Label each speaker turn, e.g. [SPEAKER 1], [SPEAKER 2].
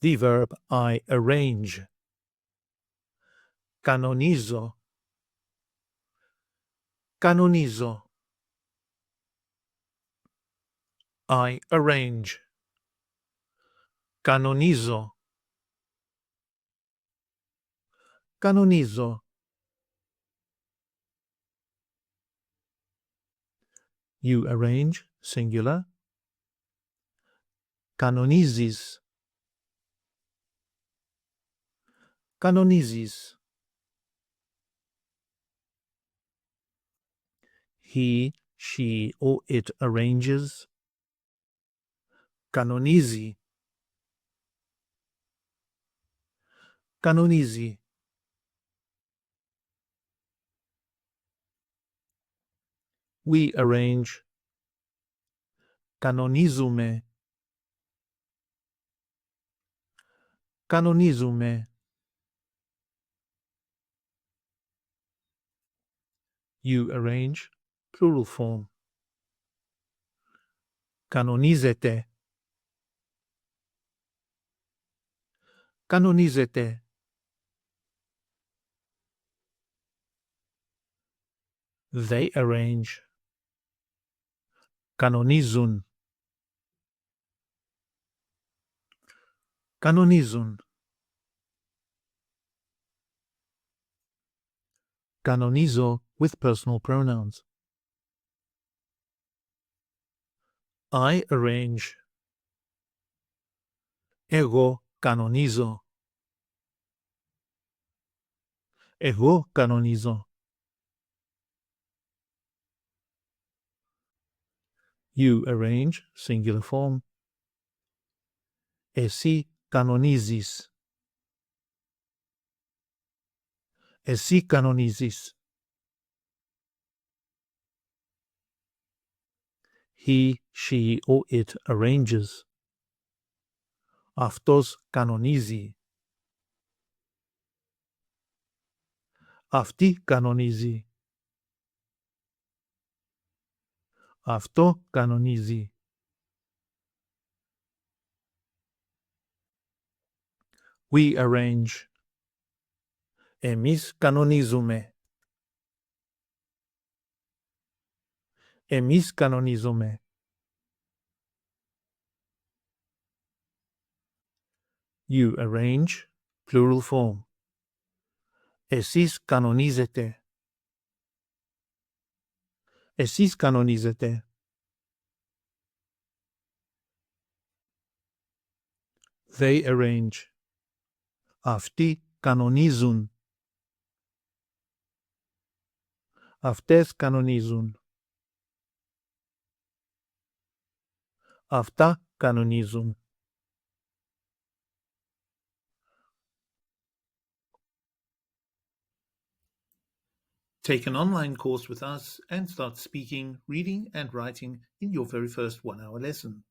[SPEAKER 1] The verb I arrange. Κανονίζω. Κανονίζω. I arrange. Κανονίζω. Κανονίζω. You arrange, singular. Κανονίζεις. Κανονίζεις. He, she, or it arranges. Κανονίζει. Κανονίζει. We arrange. Κανονίζουμε. Κανονίζουμε. You arrange, plural form. Κανονίζετε. Κανονίζετε. They arrange. Κανονίζουν. Κανονίζουν. Κανονίζω with personal pronouns. I arrange. Εγώ κανονίζω. Εγώ κανονίζω. You arrange, singular form. Εσύ κανονίζεις. Εσύ κανονίζεις. He, she, or it arranges. Αυτός κανονίζει. Αυτή κανονίζει. Αυτό κανονίζει. We arrange. Εμείς κανονίζουμε. Εμείς κανονίζουμε. You arrange, plural form. Εσείς κανονίζετε. Εσείς κανονίζετε. They arrange. Αυτοί κανονίζουν. Αυτές κανονίζουν. Αυτά κανονίζουν. Take an online course with us and start speaking, reading and writing in your very first 1-hour lesson.